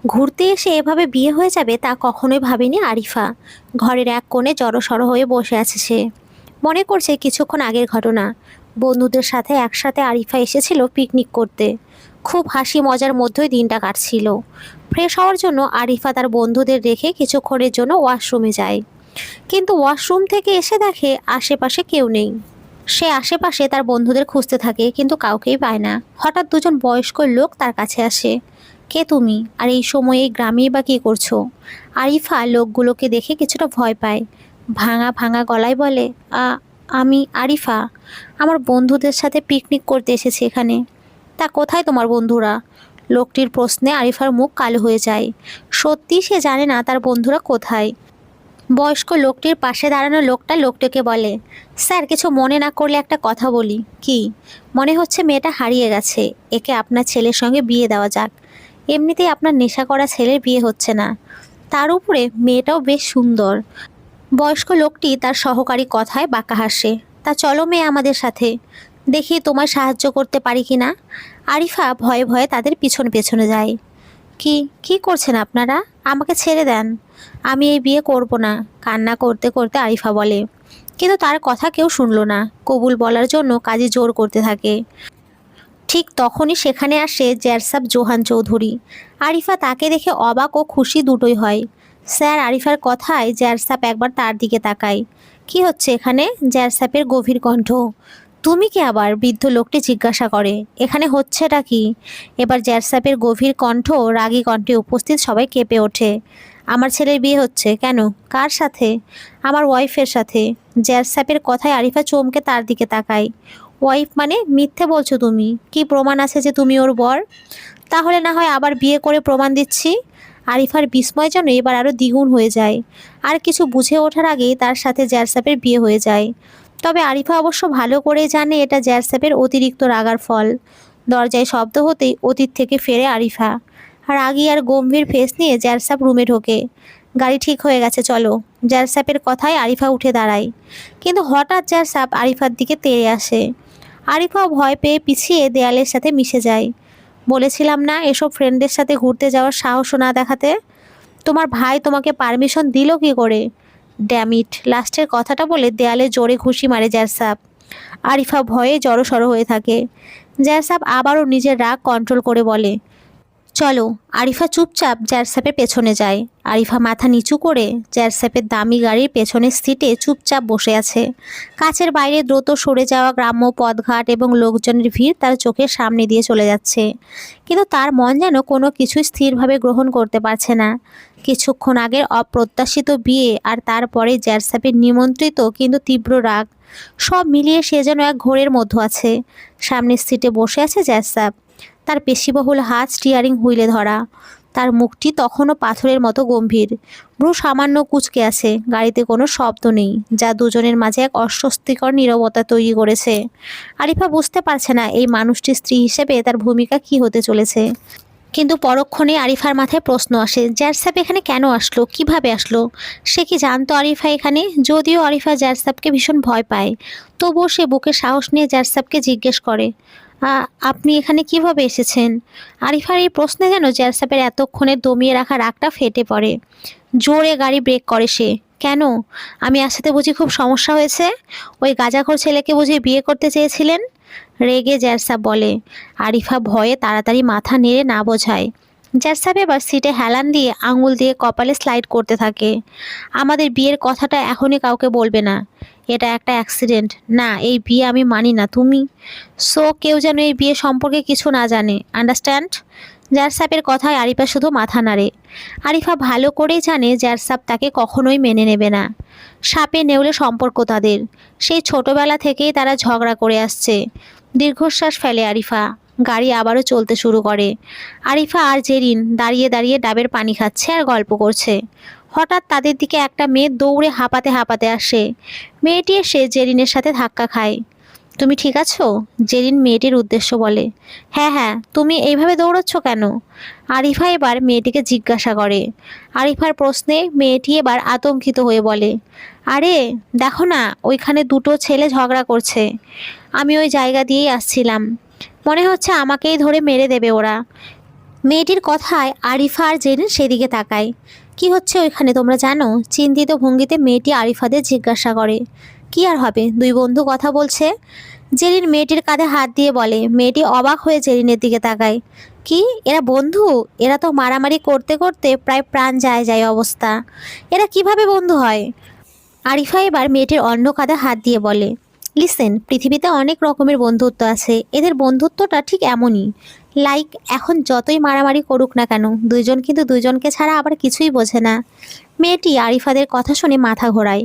ঘুরতে এসে এভাবে বিয়ে হয়ে যাবে তা কখনোই ভাবেনি আরিফা। ঘরের এক কোণে জড়সড় হয়ে বসে আছে সে। মনে করছে কিছুক্ষণ আগের ঘটনা। বন্ধুদের সাথে একসাথে আরিফা এসেছিল পিকনিক করতে। খুব হাসি মজার মধ্যেই দিনটা কাটছিল। ফ্রেশ হওয়ার জন্য আরিফা তার বন্ধুদের রেখে কিছুক্ষণের জন্য ওয়াশরুমে যায়। কিন্তু ওয়াশরুম থেকে এসে দেখে আশেপাশে কেউ নেই। সে আশেপাশে তার বন্ধুদের খুঁজতে থাকে কিন্তু কাউকেই পায় না। হঠাৎ দুজন বয়স্ক লোক তার কাছে আসে। কে তুমি, আর এই সময়ে এই গ্রামেই বা কী করছো? আরিফা লোকগুলোকে দেখে কিছুটা ভয় পায়। ভাঙা ভাঙা গলায় বলে, আ আমি আরিফা। আমার বন্ধুদের সাথে পিকনিক করতে এসেছি এখানে। তা কোথায় তোমার বন্ধুরা? লোকটির প্রশ্নে আরিফার মুখ কালো হয়ে যায়। সত্যি সে জানে না তার বন্ধুরা কোথায়। বয়স্ক লোকটির পাশে দাঁড়ানো লোকটা লোকটিকে বলে, স্যার কিছু মনে না করলে একটা কথা বলি। কি? মনে হচ্ছে মেয়েটা হারিয়ে গেছে। একে আপনার ছেলের সঙ্গে বিয়ে দেওয়া যাক। এমনিতেই আপনার নেশা করা ছেলের বিয়ে হচ্ছে না, তার উপরে মেয়েটাও বেশ সুন্দর। বয়স্ক লোকটি তার সহকারী কথায় বাঁকা হাসে। তা চলো মেয়ে আমাদের সাথে, দেখি তোমায় সাহায্য করতে পারি কি না। আরিফা ভয়ে ভয়ে তাদের পিছনে পেছনে যায়। কি কি করছেন আপনারা? আমাকে ছেড়ে দেন। আমি এই বিয়ে করব না, কান্না করতে করতে আরিফা বলে। কিন্তু তার কথা কেউ শুনলো না। কবুল বলার জন্য কাজী জোর করতে থাকে। ঠিক তখনই সেখানে আসে জ্যারসাব জোহান চৌধুরী। আরিফা তাকে দেখে অবাক ও খুশি দুটোই হয়। স্যার আরিফার কথায় জ্যারসাব একবার তার দিকে তাকায়। কি হচ্ছে এখানে? জ্যারসাবের গভীর কণ্ঠ। তুমি কি আবার? বৃদ্ধ লোকটি জিজ্ঞাসা করে। এখানে হচ্ছেটা কি? এবার জ্যারসাবের গভীর কণ্ঠ রাগী কণ্ঠে উপস্থিত সবাই কেঁপে ওঠে। আমার ছেলের বিয়ে হচ্ছে কেন? কার সাথে? আমার ওয়াইফের সাথে। জ্যারসাবের কথায় আরিফা চমকে তার দিকে তাকায়। ওয়াইফ মানে? মিথ্যে বলছো তুমি। কি প্রমাণ আছে যে তুমি ওর বর? তাহলে না হয় আবার বিয়ে করে প্রমাণ দিচ্ছি। আরিফার বিস্ময় যেন এবার আরও দ্বিগুণ হয়ে যায়। আর কিছু বুঝে ওঠার আগেই তার সাথে জ্যারসাবের বিয়ে হয়ে যায়। তবে আরিফা অবশ্য ভালো করেই জানে এটা জ্যারসাবের অতিরিক্ত রাগার ফল। দরজায় শব্দ হতেই অতীত থেকে ফেরে আরিফা। রাগী আর গম্ভীর ফেস নিয়ে জ্যারসাব রুমে ঢোকে। গাড়ি ঠিক হয়ে গেছে, চলো। জ্যারসাবের কথায় আরিফা উঠে দাঁড়ায়। কিন্তু হঠাৎ জ্যারসাব আরিফার দিকে তেড়ে আসে। আরিফাও ভয় পেয়ে পিছিয়ে দেয়ালের সাথে মিশে যায়। বলেছিলাম না এসব ফ্রেন্ডদের সাথে ঘুরতে যাওয়ার সাহসও না দেখাতে। তোমার ভাই তোমাকে পারমিশন দিল কি করে? ড্যামিট! লাস্টের কথাটা বলে দেয়ালে জোরে ঘুষি মারে জ্যারসাব। আরিফা ভয়ে জড়সড় হয়ে থাকে। জ্যারসাব আবারও নিজের রাগ কন্ট্রোল করে বলে, চলো। আরিফা চুপচাপ জ্যারসাপের পেছনে যায়। আরিফা মাথা নিচু করে জ্যারসাপের দামি গাড়ির পেছনের সিটে চুপচাপ বসে আছে। কাছের বাইরে দ্রুত সরে যাওয়া গ্রাম্য পথঘাট এবং লোকজনের ভিড় তার চোখের সামনে দিয়ে চলে যাচ্ছে। কিন্তু তার মন যেন কোনো কিছুই স্থিরভাবে গ্রহণ করতে পারছে না। কিছুক্ষণ আগের অপ্রত্যাশিত বিয়ে আর তারপরে জ্যারসাপের নিমন্ত্রিত কিন্তু তীব্র রাগ, সব মিলিয়ে সে যেন এক ঘোরের মধ্যে আছে। সামনের সিটে বসে আছে জ্যারসাপ। তার পেশিবহুল হাত স্টিয়ারিং হুইলে ধরা। তার মুখটি তখনও পাথরের মতো গম্ভীর। ভ্রু সামান্য কুঁচকে আছে। গাড়িতে কোনো শব্দ নেই, যা দুজনের মাঝে এক অস্বস্তিকর নীরবতা তৈরি করেছে। আরিফা বুঝতে পারছে না এই মানুষটির স্ত্রী হিসেবে তার ভূমিকা কী হতে চলেছে। কিন্তু পরক্ষণে আরিফার মাথায় প্রশ্ন আসে, জ্যারসাপ এখানে কেন আসলো? কিভাবে আসলো? সে কি জানতো আরিফা এখানে? যদিও আরিফা জ্যারসাপকে ভীষণ ভয় পায়, তবুও সে বুকে সাহস নিয়ে জ্যারসাপকে জিজ্ঞেস করে, আপনি এখানে কিভাবে এসেছেন? আরিফার এই প্রশ্নে যেন জ্যারসাপের এতক্ষণে দমিয়ে রাখা রাগটা ফেটে পড়ে। জোরে গাড়ি ব্রেক করে সে। কেন? আমি আসতে বুঝি খুব সমস্যা হয়েছে? ওই গাঁজাখোর ছেলেকে বুঝি বিয়ে করতে চেয়েছিলেন? রেগে জ্যারসাপ বলে। আরিফা ভয়ে তাড়াতাড়ি মাথা নেড়ে না বোঝায়। জ্যারসাপ এবার সিটে হেলান দিয়ে আঙুল দিয়ে কপালে স্লাইড করতে থাকে। আমাদের বিয়ের কথাটা এখনই কাউকে বলবে না। এটা একটা অ্যাক্সিডেন্ট। না, এই বিয়ে আমি মানি না। তুমি কেউ যেন এই বিয়ে সম্পর্কে কিছু না জানে, আন্ডারস্ট্যান্ড? জ্যারসাপের কথায় আরিফা শুধু মাথা নাড়ে। আরিফা ভালো করেই জানে জ্যারসাপ তাকে কখনোই মেনে নেবে না। সাপে নেউলে সম্পর্ক তাদের। সেই ছোটবেলা থেকেই তারা ঝগড়া করে আসছে। দীর্ঘশ্বাস ফেলে আরিফা। গাড়ি আবারও চলতে শুরু করে। আরিফা আর জেরিন দাঁড়িয়ে দাঁড়িয়ে ডাবের পানি খাচ্ছে আর গল্প করছে। হঠাৎ তাদের দিকে একটা মেয়ে দৌড়ে হাঁপাতে হাঁপাতে আসে। মেয়েটি এসে জেরিনের সাথে ধাক্কা খায়। তুমি ঠিক আছো? জেরিন মেয়েটির উদ্দেশ্য বলে। হ্যাঁ হ্যাঁ, তুমি এইভাবে দৌড়চ্ছ কেন? আরিফা এবার মেয়েটিকে জিজ্ঞাসা করে। আরিফার প্রশ্নে মেয়েটি এবার আতঙ্কিত হয়ে বলে, আরে দেখো না, ওইখানে দুটো ছেলে ঝগড়া করছে। আমি ওই জায়গা দিয়েই আসছিলাম। মনে হচ্ছে আমাকেই ধরে মেরে দেবে ওরা। মেয়েটির কথায় আরিফা আর জেরিন সেদিকে তাকায়। কি হচ্ছে ওইখানে তোমরা জানো? চিন্তিত ভঙ্গিতে মেয়েটি আরিফাদের জিজ্ঞাসা করে। কি আর হবে, দুই বন্ধু কথা বলছে। জেরিন মেয়েটির কাঁধে হাত দিয়ে বলে। মেয়েটি অবাক হয়ে জেরিনের দিকে তাকায়। কি, এরা বন্ধু? এরা তো মারামারি করতে করতে প্রায় প্রাণ যায় যায় অবস্থা। এরা কিভাবে বন্ধু হয়? আরিফা এবার মেয়েটির অন্য কাঁধে হাত দিয়ে বলে, লিসেন, পৃথিবীতে অনেক রকমের বন্ধুত্ব আছে, এদের বন্ধুত্বটা ঠিক এমনই। লাইক, এখন যতই মারামারি করুক না কেন, দুইজন কিন্তু দুইজনকে ছাড়া আবার কিছুই বোঝে না। মেয়েটি আরিফাদের কথা শুনে মাথা ঘোরায়।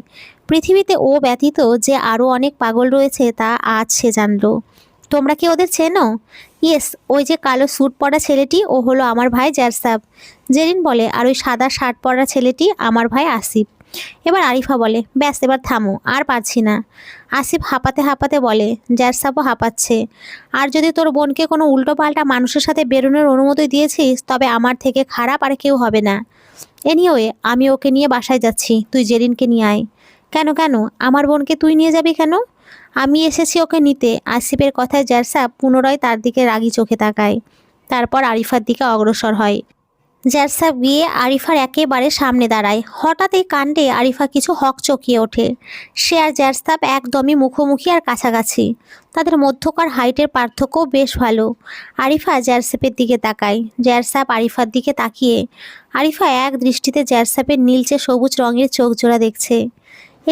পৃথিবীতে ও ব্যতীত যে আরও অনেক পাগল রয়েছে তা আজ সে জানলো। তোমরা কি ওদের চেনো? ইয়েস, ওই যে কালো স্যুট পরা ছেলেটি, ও হলো আমার ভাই জারসাব। জেরিন বলে, আর ওই সাদা শার্ট পরা ছেলেটি আমার ভাই আসিফ। এবার আরিফা বলে, ব্যাস এবার থামো, আর পারছি না। আসিফ হাঁপাতে হাঁপাতে বলে, জারসাবও হাঁপাচ্ছে। আর যদি তোর বোনকে কোনো উল্টোপাল্টা মানুষের সাথে বেরোনোর অনুমতি দিয়েছিস, তবে আমার থেকে খারাপ আর কেউ হবে না। এনিওয়ে, আমি ওকে নিয়ে বাসায় যাচ্ছি, তুই জেরিনকে নিয়ে আয়। কেন কেন, আমার বোনকে তুই নিয়ে যাবি কেন? আমি এসেছি ওকে নিতে। আসিফের কথায় জারসাব পুনরায় তার দিকে রাগী চোখে তাকায়। তারপর আরিফার দিকে অগ্রসর হয়। জারসাব গিয়ে আরিফার একেবারে সামনে দাঁড়ায়। হঠাৎ এই কাণ্ডে আরিফা কিছু হকচকিয়ে ওঠে। সে আর জারসাব একদমই মুখোমুখি আর কাছাকাছি। তাদের মধ্যকার হাইটের পার্থক্য বেশ ভালো। আরিফা জারসাবের দিকে তাকায়। জারসাব আরিফার দিকে তাকিয়ে আরিফা এক দৃষ্টিতে জারসাবের নীলচে সবুজ রঙের চোখ জোড়া দেখছে।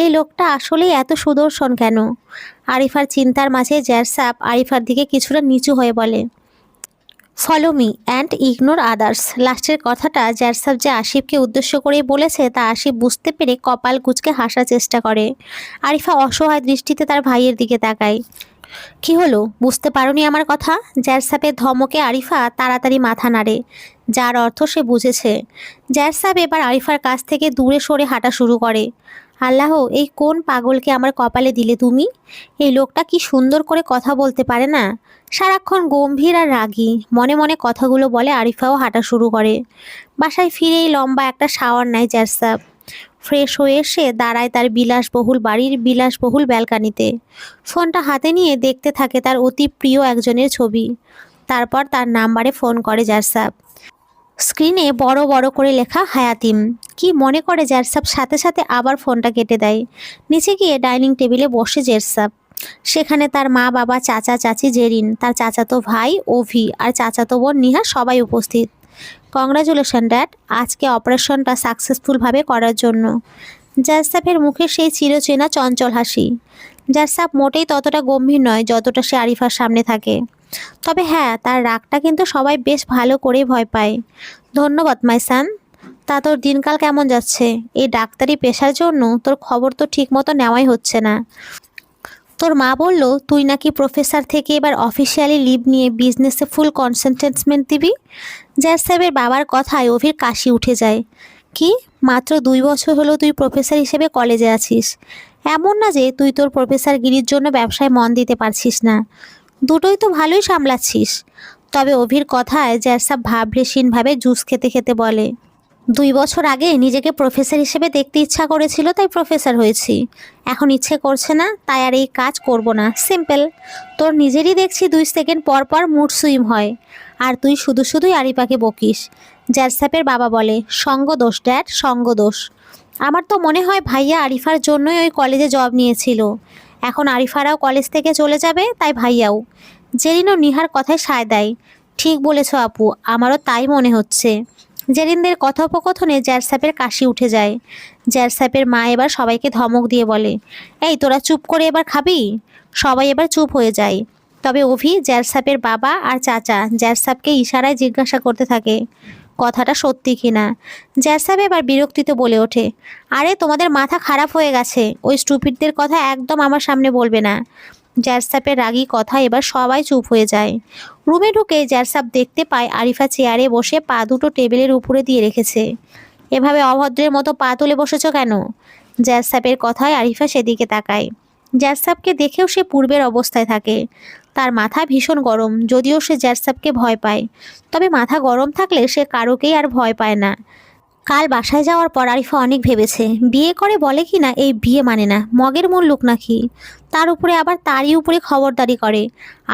এই লোকটা আসলেই এত সুদর্শন কেন? আরিফার চিন্তার মাঝে জারসাব আরিফার দিকে কিছুটা নিচু হয়ে বলে, follow me and ignore others. লাস্টের কথাটা জারসাব যে আসিফকে উদ্দেশ্য করেই বলেছে তা আসিফ বুঝতে পেরে কপাল কুঁচকে হাসার চেষ্টা করে। আরিফা অসহায় দৃষ্টিতে তার ভাইয়ের দিকে তাকায়। কি হলো, বুঝতে পারোনি আমার কথা? জারসাবের ধমকে আরিফা তাড়াতাড়ি মাথা নাড়ে, যার অর্থ সে বুঝেছে। জারসাব এবার আরিফার কাছ থেকে দূরে সরে হাঁটা শুরু করে। আল্লাহ, এই কোন পাগলকে আমার কপালে দিলে তুমি? এই লোকটা কি সুন্দর করে কথা বলতে পারে না? সারাক্ষণ গম্ভীর আর রাগী। মনে মনে কথাগুলো বলে আরিফাও হাঁটা শুরু করে। বাসায় ফিরেই লম্বা একটা শাওয়ার নেয় জারসাব। ফ্রেশ হয়ে এসে দাঁড়ায় তার বিলাসবহুল বাড়ির বিলাসবহুল ব্যালকানিতে। ফোনটা হাতে নিয়ে দেখতে থাকে তার অতি প্রিয় একজনের ছবি। তারপর তার নাম্বারে ফোন করে জারসাব। স্ক্রিনে বড় বড় করে লেখা হায়াতিম। কি মনে করে জারসাব সাথে সাথে আবার ফোনটা কেটে দেয়। নিচে গিয়ে ডাইনিং টেবিলে বসে জারসাব। সেখানে তার মা, বাবা, চাচা, চাচি, জেরিন, তার চাচাতো ভাই অভি আর চাচাতো বোন নিহা সবাই উপস্থিত। কংগ্রাচুলেশন ড্যাড, আজকে অপারেশনটা সাকসেসফুলভাবে করার জন্য। জারসাবের মুখে সেই চিরচেনা চঞ্চল হাসি। জারসাব মোটেই ততটা গম্ভীর নয় যতটা সে আরিফার সামনে থাকে। তবে হ্যাঁ, তার রাগটা কিন্তু সবাই বেশ ভালো করেই ভয় পায়। ধন্যবাদ মাই সান। তা তোর দিনকাল কেমন যাচ্ছে? এই ডাক্তারি পেশার জন্য তোর খবর তো ঠিক মতো নেওয়াই হচ্ছে না। তোর মা বলল তুই নাকি প্রফেসর থেকে এবার অফিসিয়ালি লিভ নিয়ে বিজনেসে ফুল কনসেন্ট্রেটমেন্ট দিবি। জারসাবের বাবার কথায় অভির কাশি উঠে যায়। কি, মাত্র 2 বছর হলো তুই প্রফেসর হিসেবে কলেজে আছিস। এমন না যে তুই তোর প্রফেসরগিরির জন্য ব্যবসায় মন দিতে পারছিস না। দুটোই তো ভালোই সামলাচ্ছিস। তবে অভির কথায় জারসাব ভাবরেশীনভাবে জুস খেতে খেতে বলে, 2 বছর আগে নিজেকে প্রফেসর হিসেবে দেখতে ইচ্ছা করেছিল তাই প্রফেসর হয়েছি। এখন ইচ্ছে করছে না তাই আর এই কাজ করব না, সিম্পল। তোর নিজেরই দেখছি 2 সেকেন্ড পর পর মুড সুইং হয়। আর তুই শুধু শুধুই আরিফাকে বকিস। জারসাবের বাবা বলে, সঙ্গ দোষ ড্যাড, সঙ্গ দোষ। আমার তো মনে হয় ভাইয়া আরিফার জন্যই ওই কলেজে জব নিয়েছিল। এখন আরিফারাও কলেজ থেকে চলে যাবে, তাই ভাইয়াও। জেরিন ও নিহার কথায় সায় দেয়। ঠিক বলেছ আপু, আমারও তাই মনে হচ্ছে। জেরিনদের কথোপকথনে জারসাবের কাশি উঠে যায়। জারসাবের মা এবার সবাইকে ধমক দিয়ে বলে, এই তোরা চুপ করে এবার খাবি। সবাই এবার চুপ হয়ে যায়। তবে অভি, জারসাবের বাবা আর চাচা জারসাবকে ইশারায় জিজ্ঞাসা করতে থাকে কথাটা সত্যি কিনা। জারসাব এবার বিরক্তিতে বলে ওঠে, আরে তোমাদের মাথা খারাপ হয়ে গেছে, ওই স্টুপিডদের কথা একদম আমার সামনে বলবে না। জারসাবের রাগী কথা এবার সবাই চুপ হয়ে যায়। রুমে ঢুকে জারসাব দেখতে পায় আরিফা চেয়ারে বসে পা দুটো টেবিলের উপরে দিয়ে রেখেছে। এভাবে অভদ্রের মতো পা তুলে বসেছ কেন? জারসাবের কথায় আরিফা সেদিকে তাকায়। জারসাবকে দেখেও সে পূর্বের অবস্থায় থাকে। তার মাথা ভীষণ গরম, যদিও সে জারসাবকে ভয় পায়। তবে মাথা গরম থাকলে সে কারোকেই আর ভয় পায় না। কাল বাসায় যাওয়ার পর আরিফা অনেক ভেবেছে, বিয়ে করে বলে কি না এই বিয়ে মানে না, মগের মুল্লুক নাকি। তার উপরে আবার তারই উপরে খবরদারি করে।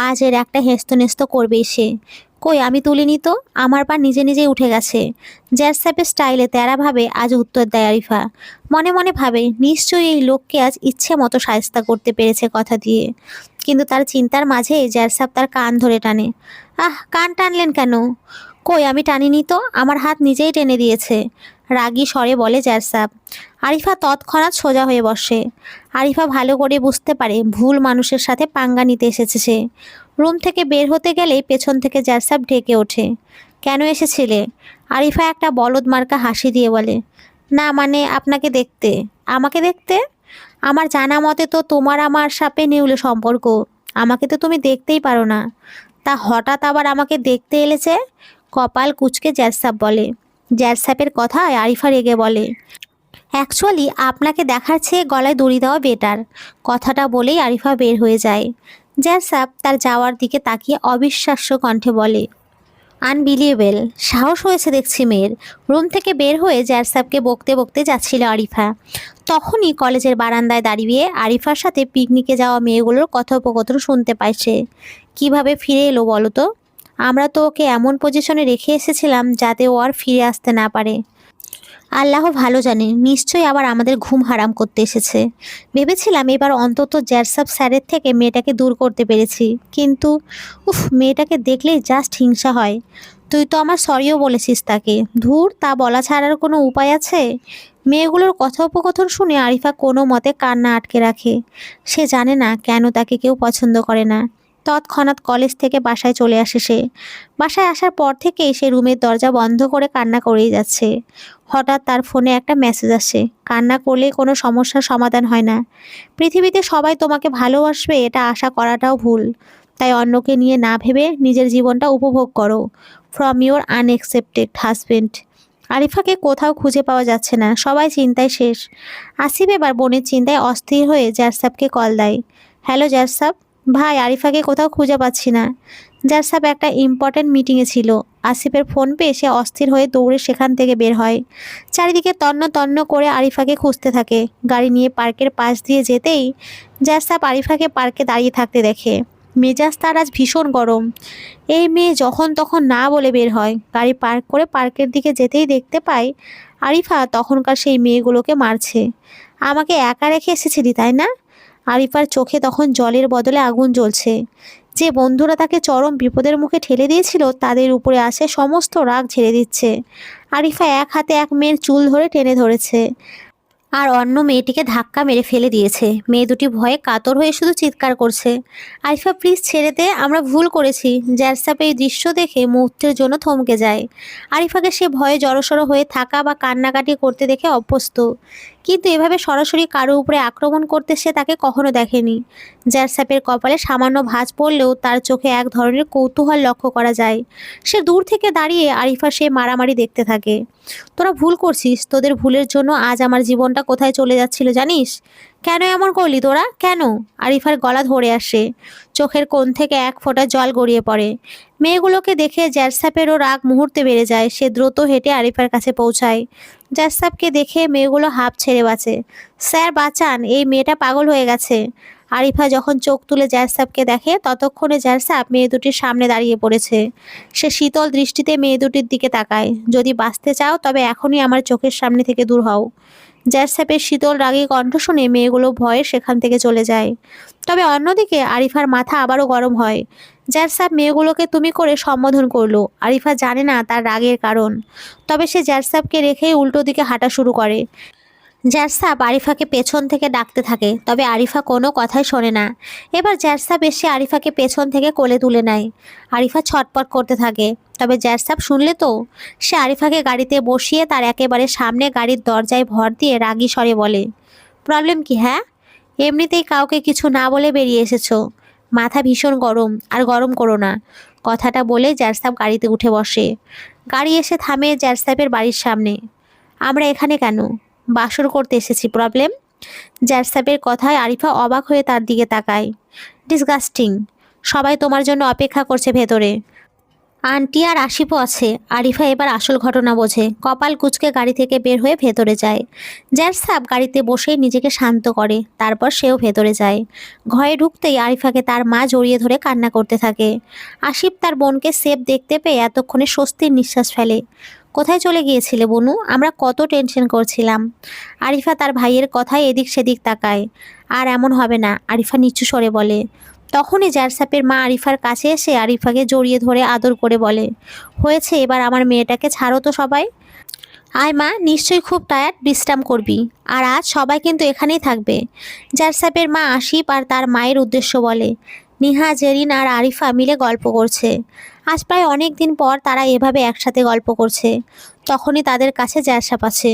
আজ এর একটা হেস্তনেস্ত করবেই সে। কই আমি তুলিনি তো, আমার পা নিজে নিজেই উঠে গেছে। জ্যাজ সাহেবের স্টাইলে তেড়াভাবে আজ উত্তর দেয় আরিফা। মনে মনে ভাবে নিশ্চয়ই এই লোককে আজ ইচ্ছে মতো শায়েস্তা করতে পেরেছে কথা দিয়ে। কিন্তু তার চিন্তার মাঝে জ্যাজ সাহেব তার কান ধরে টানে। আহ, কান টানলেন কেন? কই আমি টানিনি তো, আমার হাত নিজেই টেনে দিয়েছে, রাগী স্বরে বলে জ্যাজ সাহেব। আরিফা তৎক্ষণাৎ সোজা হয়ে বসে। আরিফা ভালো করে বুঝতে পারে ভুল মানুষের সাথে পাঙ্গা নিতে এসেছে সে। রুম থেকে বের হতে গেলেই পেছন থেকে জ্যাজ সাহেব ঢেকে ওঠে। কেন এসেছিলে? আরিফা একটা বলদ মার্কা হাসি দিয়ে বলে, না মানে আপনাকে দেখতে। আমাকে দেখতে? আমার জানা মতে তো তোমার আমার সাপে নেউলে সম্পর্ক, আমাকে তো তুমি দেখতেই পারো না। তা হঠাৎ আবার আমাকে দেখতে এলেছে? কপাল কুঁচকে জ্যাজ সাহেব বলে। জ্যাজ সাহেবের কথায় আরিফা রেগে বলে, অ্যাকচুয়ালি আপনাকে দেখার চেয়ে গলায় দড়ি দেওয়া বেটার। কথাটা বলেই আরিফা বের হয়ে যায়। জ্যাজ সাহেব তার যাওয়ার দিকে তাকিয়ে অবিশ্বাস্য কণ্ঠে বলে, আনবিলিয়েবল, সাহস হয়েছে দেখছি মেয়ের। রুম থেকে বের হয়ে জ্যাজ সাহেবকে বকতে বকতে যাচ্ছিল আরিফা। তখনই কলেজের বারান্দায় দাঁড়িয়ে আরিফার সাথে পিকনিকে যাওয়া মেয়েগুলোর কথোপকথন শুনতে পায় সে। কীভাবে ফিরে এলো বলো তো? আমরা তো ওকে এমন পজিশনে রেখে এসেছিলাম যাতে ও আর ফিরে আসতে না পারে। আল্লাহ ভালো জানে, নিশ্চয়ই আবার আমাদের ঘুম হারাম করতে এসেছে। ভেবেছিলাম এবার অন্তত জ্যারসাব স্যারের থেকে মেয়েটাকে দূর করতে পেরেছি, কিন্তু উফ, মেয়েটাকে দেখলেই জাস্ট হিংসা হয়। তুই তো আমার সরিও বলেছিস তাকে। ধুর, তা বলা ছাড়ার কোনো উপায় আছে? মেয়েগুলোর কথোপকথন শুনে আরিফা কোনো মতে কান্না আটকে রাখে। সে জানে না কেন তাকে কেউ পছন্দ করে না। তৎক্ষণাৎ কলেজ থেকে বাসায় চলে আসে সে। বাসায় আসার পর থেকেই সে রুমের দরজা বন্ধ করে কান্না করেই যাচ্ছে। হঠাৎ তার ফোনে একটা মেসেজ আসে। কান্না করলে কোনো সমস্যার সমাধান হয় না। পৃথিবীতে সবাই তোমাকে ভালোবাসবে এটা আশা করাটাও ভুল। তাই অন্যকে নিয়ে না ভেবে নিজের জীবনটা উপভোগ করো। From your unexpected husband. আরিফাকে কোথাও খুঁজে পাওয়া যাচ্ছে না, সবাই চিন্তায় শেষ। আসিফ এবার বোনের চিন্তায় অস্থির হয়ে জারসাবকে কল দেয়। হ্যালো জারসাব ভাই, আরিফাকে কোথাও খুঁজে পাচ্ছি না। জারসাব একটা ইম্পর্ট্যান্ট মিটিংয়ে ছিল। আসিফের ফোন পেয়ে সে অস্থির হয়ে দৌড়ে সেখান থেকে বের হয়। চারিদিকে তন্ন তন্ন করে আরিফাকে খুঁজতে থাকে। গাড়ি নিয়ে পার্কের পাশ দিয়ে যেতেই জারসাব আরিফাকে পার্কে দাঁড়িয়ে থাকতে দেখে। মেজাজ তার আজ ভীষণ গরম। এই মেয়ে যখন তখন না বলে বের হয়। গাড়ি পার্ক করে পার্কের দিকে যেতেই দেখতে পায় আরিফা তখনকার সেই মেয়েগুলোকে মারছে। আমাকে একা রেখে এসেছিলি তাই না? আরিফার চোখে তখন জলের বদলে আগুন জ্বলছে। যে বন্ধুরা তাকে চরম বিপদের মুখে ঠেলে দিয়েছিল তাদের উপরে আসে সমস্ত রাগ ঝেড়ে দিচ্ছে। আরিফা এক হাতে এক মেয়ের চুল ধরে টেনে ধরেছে, আর অন্য মেয়েটিকে ধাক্কা মেরে ফেলে দিয়েছে। মেয়ে দুটি ভয়ে কাতর হয়ে শুধু চিৎকার করছে, আরিফা প্লিজ ছেড়ে দে, আমরা ভুল করেছি। জ্যারসাপ এই দৃশ্য দেখে মুহূর্তের জন্য থমকে যায়। আরিফাকে সে ভয়ে জড়সড় হয়ে থাকা বা কান্নাকাটি করতে দেখে অভ্যস্ত, কিন্তু এভাবে সরাসরি কারো উপরে আক্রমণ করতে সে তাকে কখনো দেখেনি। জ্যারসাপের কপালে সামান্য ভাঁজ পড়লেও তার চোখে এক ধরনের কৌতূহল লক্ষ্য করা যায়। সে দূর থেকে দাঁড়িয়ে আরিফা সে মারামারি দেখতে থাকে। তোরা ভুল করছিস, তোদের ভুলের জন্য আজ আমার জীবনটা কোথায় চলে যাচ্ছিল জানিস? কেন এমন করলি তোরা, কেন? আরিফার গলা ধরে আসে, চোখের কোণ থেকে এক ফোঁটা জল গড়িয়ে পড়ে। মেয়েগুলোকে দেখে জ্যারসাপেরও রাগ মুহূর্তে বেড়ে যায়। সে দ্রুত হেঁটে আরিফার কাছে পৌঁছায়। জ্যারসাপকে দেখে মেয়েগুলো হাঁপ ছেড়ে বাঁচে। স্যার বাঁচান, এই মেয়েটা পাগল হয়ে গেছে। আরিফা যখন চোখ তুলে জ্যারসাপকে দেখে ততক্ষণে জ্যারসাপ মেয়ে দুটির সামনে দাঁড়িয়ে পড়েছে। সে শীতল দৃষ্টিতে মেয়ে দুটির দিকে তাকায়। যদি বাঁচতে চাও তবে এখনই আমার চোখের সামনে থেকে দূর হও। জ্যারসাপের শীতল রাগী কণ্ঠ শুনে মেয়েগুলো ভয়ে সেখান থেকে চলে যায়। তবে অন্যদিকে আরিফার মাথা আবারও গরম হয়। জ্যারসাপ মেয়েগুলোকে তুমি করে সম্বোধন করলো। আরিফা জানে না তার রাগের কারণ, তবে সে জ্যারসাপকে রেখেই উল্টো দিকে হাঁটা শুরু করে। জ্যারসাপ আরিফাকে পেছন থেকে ডাকতে থাকে, তবে আরিফা কোনো কথাই শোনে না। এবার জ্যারসাপ এসে আরিফাকে পেছন থেকে কোলে তুলে নেয়। আরিফা ছটপট করতে থাকে, তবে জ্যারসাপ শুনলে তো। সে আরিফাকে গাড়িতে বসিয়ে তার একেবারে সামনে গাড়ির দরজায় ভর দিয়ে রাগী স্বরে বলে, প্রবলেম কি হ্যাঁ? এমনিতেই কাউকে কিছু না বলে বেরিয়ে এসেছো। মাথা ভীষণ গরম, আর গরম করো না। কথাটা বলে জ্যারসাপ গাড়িতে উঠে বসে। গাড়ি এসে থামে জ্যারসাপের বাড়ির সামনে। আমরা এখানে কেন? বাসর করতে এসেছি, প্রবলেম? জ্যারসাপের কথায় আরিফা অবাক হয়ে তার দিকে তাকায়। ডিসগাস্টিং, সবাই তোমার জন্য অপেক্ষা করছে ভেতরে। আন্টি আর আশিফও আছে। আরিফা এবার আসল ঘটনা বোঝে। কপাল কুঁচকে গাড়ি থেকে বের হয়ে ভেতরে যায়। জ্যার সাহেব গাড়িতে বসেই নিজেকে শান্ত করে, তারপর সেও ভেতরে যায়। ঘরে ঢুকতেই আরিফাকে তার মা জড়িয়ে ধরে কান্না করতে থাকে। আশিফ তার বোনকে সেফ দেখতে পেয়ে এতক্ষণে স্বস্তির নিঃশ্বাস ফেলে। কোথায় চলে গিয়েছিলে বনু? আমরা কত টেনশন করছিলাম। আরিফা তার ভাইয়ের কথায় এদিক সেদিক তাকায়। আর এমন হবে না, আরিফা নিচু স্বরে বলে। তখনই জারসাপের মা আরিফার কাছে এসে আরিফাকে জড়িয়ে ধরে আদর করে বলে, হয়েছে, এবার আমার মেয়েটাকে ছাড়ো তো সবাই। আয় মা, নিশ্চয়ই খুব টায়ার্ড, বিশ্রাম করবি। আর আজ সবাই কিন্তু এখানেই থাকবে। জারসাপের মা আশিফ আর তার মায়ের উদ্দেশ্য বলে। নিহা, জেরিন আর আরিফা মিলে গল্প করছে। আজ প্রায় অনেক দিন পর তারা এভাবে একসাথে গল্প করছে। তখনই তাদের কাছে জারসাপ আছে।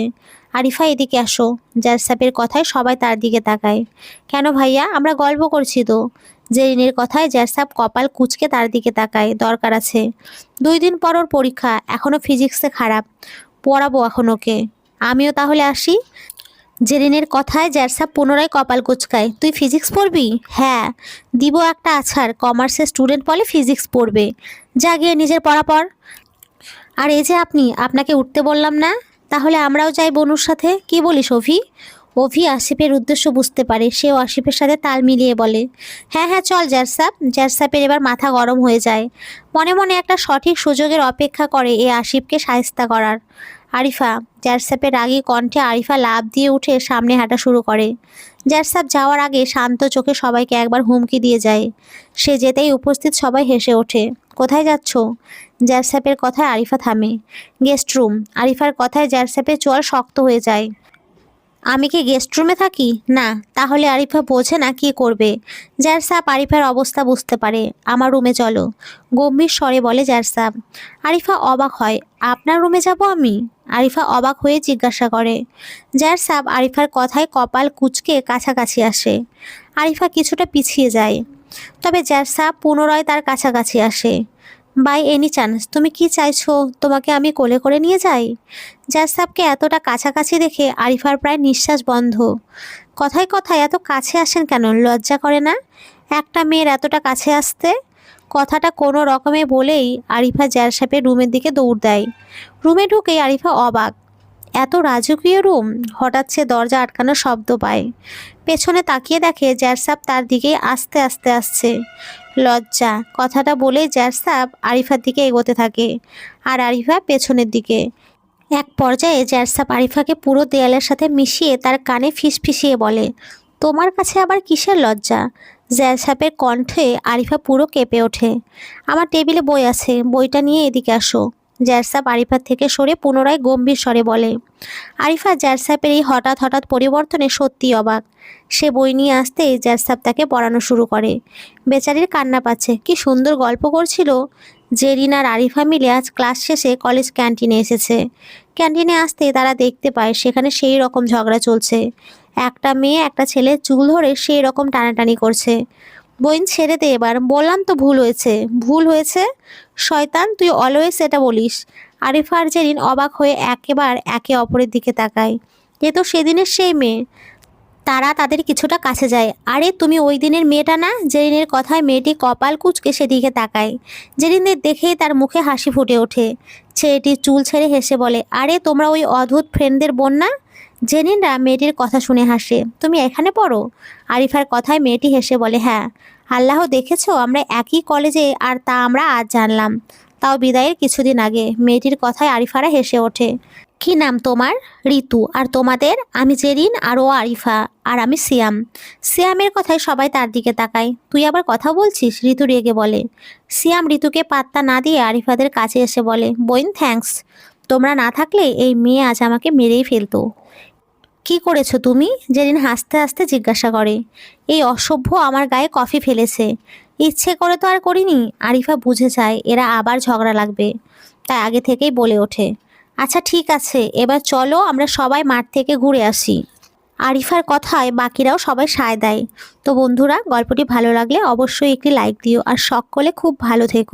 আরিফা, এদিকে আসো। জারসাপের কথায় সবাই তার দিকে তাকায়। কেন ভাইয়া? আমরা গল্প করছি তো। জেরিনের কথায় জারসাপ কপাল কুঁচকে তার দিকে তাকায়। দরকার আছে। 2 দিন পর ওর পরীক্ষা, এখনও ফিজিক্সে খারাপ। পড়াবো এখন ওকে। আমিও তাহলে আসি। জেরিনের কথায় জারসাপ পুনরায় কপাল কুঁচকায়। তুই ফিজিক্স পড়বি? হ্যাঁ, দিব একটা আছাড়। কমার্সের স্টুডেন্ট বলে ফিজিক্স পড়বে। যা গিয়ে নিজের পড়া পড়। আর এই যে আপনি, আপনাকে উঠতে বললাম না? তাহলে আমরাও যাই বনুর সাথে, কি বলিস অভি? অভি আসিফের উদ্দেশ্য বুঝতে পারে। সেও আসিফের সাথে তাল মিলিয়ে বলে, হ্যাঁ হ্যাঁ চল জারসাপ। জারসাপের এবার মাথা গরম হয়ে যায়। মনে মনে একটা সঠিক সুযোগের অপেক্ষা করে এ আসিফকে শায়েস্তা করার। আরিফা। জারসাপের রাগী কণ্ঠে আরিফা লাফ দিয়ে উঠে সামনে হাঁটা শুরু করে। জারসাপ যাওয়ার আগে শান্ত চোখে সবাইকে একবার হুমকি দিয়ে যায়। সে যেতেই উপস্থিত সবাই হেসে ওঠে। কোথায় যাচ্ছ? জারসাপের কথায় আরিফা থামে। Guest room. আরিফার কথায় জারসাপের চোয়াল শক্ত হয়ে যায়। আমি কি গেস্ট রুমে থাকি? না। তাহলে আরিফা বোঝে না কি করবে। জারসাপ আরিফার অবস্থা বুঝতে পারে। আমার রুমে চলো, গম্ভীর স্বরে বলে জারসাপ। আরিফা অবাক হয়। আপনার রুমে যাব আমি? আরিফা অবাক হয়ে জিজ্ঞাসা করে। জারসাপ আরিফার কথায় কপাল কুঁচকে কাছাকাছি আসে। আরিফা কিছুটা পিছিয়ে যায়। তবে জারসাপ পুনরায় তার কাছাকাছি আসে। বাই এনি চান্স তুমি কি চাইছো তোমাকে আমি কোলে করে নিয়ে যাই? জারসাপকে এতটা কাছাকাছি দেখে আরিফার প্রায় নিঃশ্বাস বন্ধ। কথায় কথায় এত কাছে আসেন কেন? লজ্জা করে না একটা মেয়ের এতটা কাছে আসতে? কথাটা কোনো রকমে বলেই আরিফা জারসাপের রুমের দিকে দৌড় দেয়। রুমে ঢুকেই আরিফা অবাক। এত রাজকীয় রুম। হঠাৎ সে দরজা আটকানোর শব্দ পায়। পেছনে তাকিয়ে দেখে জারসাপ তার দিকেই আস্তে আস্তে আসছে। লজ্জা কথাটা বলে জারসাপ আরিফার দিকে এগোতে থাকে। আর আরিফা পেছনের দিকে। এক পর্যায়ে জারসাপ আরিফাকে পুরো দেয়ালের সাথে মিশিয়ে তার কানে ফিসফিসিয়ে বলে, তোমার কাছে আবার কিসের লজ্জা? জারসাপের কণ্ঠে আরিফা পুরো কেঁপে ওঠে। আমার টেবিলে বই আছে, বইটা নিয়ে এদিকে আসো। জারসাপ আরিফার থেকে সরে পুনরায় গম্ভীর স্বরে বলে। আরিফা জারসাপের এই হঠাৎ হঠাৎ পরিবর্তনে সত্যি অবাক। সে বই নিয়ে আসতেই জারসাপ তাকে পড়ানো শুরু করে। বেচারির কান্না পাচ্ছে। কি সুন্দর গল্প করছিল। জেরিন আর আরিফা মিলে আজ ক্লাস শেষে কলেজ ক্যান্টিনে এসেছে। ক্যান্টিনে আসতেই তারা দেখতে পায় সেখানে সেই রকম ঝগড়া চলছে। একটা মেয়ে একটা ছেলের চুল ধরে সেই রকম টানাটানি করছে। বইন ছেড়ে দে এবার, বললাম তো ভুল হয়েছে। ভুল হয়েছে? শয়তান, তুই অলওয়েজ এটা বলিস। আরিফা আর জেরিন অবাক হয়ে একে অপরের দিকে তাকায়। এ তো সেদিনের সেই মেয়ে। তারা তাদের কিছুটা কাছে যায়। আরে তুমি ওই দিনের মেয়েটা না? জেরিনের কথায় মেয়েটি কপাল কুঁচকে সেদিকে তাকায়। জেরিনদের দেখেই তার মুখে হাসি ফুটে ওঠে। ছেলেটি চুল ছেড়ে হেসে বলে, আরে তোমরা ওই অদ্ভুত ফ্রেন্ডদের বোন না? জেরিনরা মেয়েটির কথা শুনে হাসে। তুমি এখানে পড়ো? আরিফার কথায় মেয়েটি হেসে বলে, হ্যাঁ। আল্লাহ, দেখেছো আমরা একই কলেজে, আর তা আমরা আজ জানলাম। তাও বিদায়ের কিছুদিন আগে। মেয়েটির কথায় আরিফারা হেসে ওঠে। কি নাম তোমার? ঋতু। আর তোমাদের? আমি জেরিন, আর ও আরিফা, আর আমি সিয়াম। সিয়ামের কথায় সবাই তার দিকে তাকায়। তুই আবার কথা বলছিস? ঋতু রেগে বলে। সিয়াম ঋতুকে পাত্তা না দিয়ে আরিফাদের কাছে এসে বলে, বোন থ্যাঙ্কস। তোমরা না থাকলে এই মেয়ে আজ আমাকে মেরেই ফেলতো। কি করেছো তুমি? জেরিন হাসতে হাসতে জিজ্ঞাসা করে। এই অসভ্য আমার গায়ে কফি ফেলেছে। ইচ্ছে করে তো আর করিনি। আরিফা বুঝে যায় এরা আবার ঝগড়া লাগবে, তাই আগে থেকেই বলে ওঠে, আচ্ছা ঠিক আছে, এবার চলো আমরা সবাই মাঠ থেকে ঘুরে আসি। আরিফার কথায় বাকিরাও সবাই সায় দেয়। তো বন্ধুরা, গল্পটি ভালো লাগলে অবশ্যই একটি লাইক দিও, আর সকলে খুব ভালো থেকো।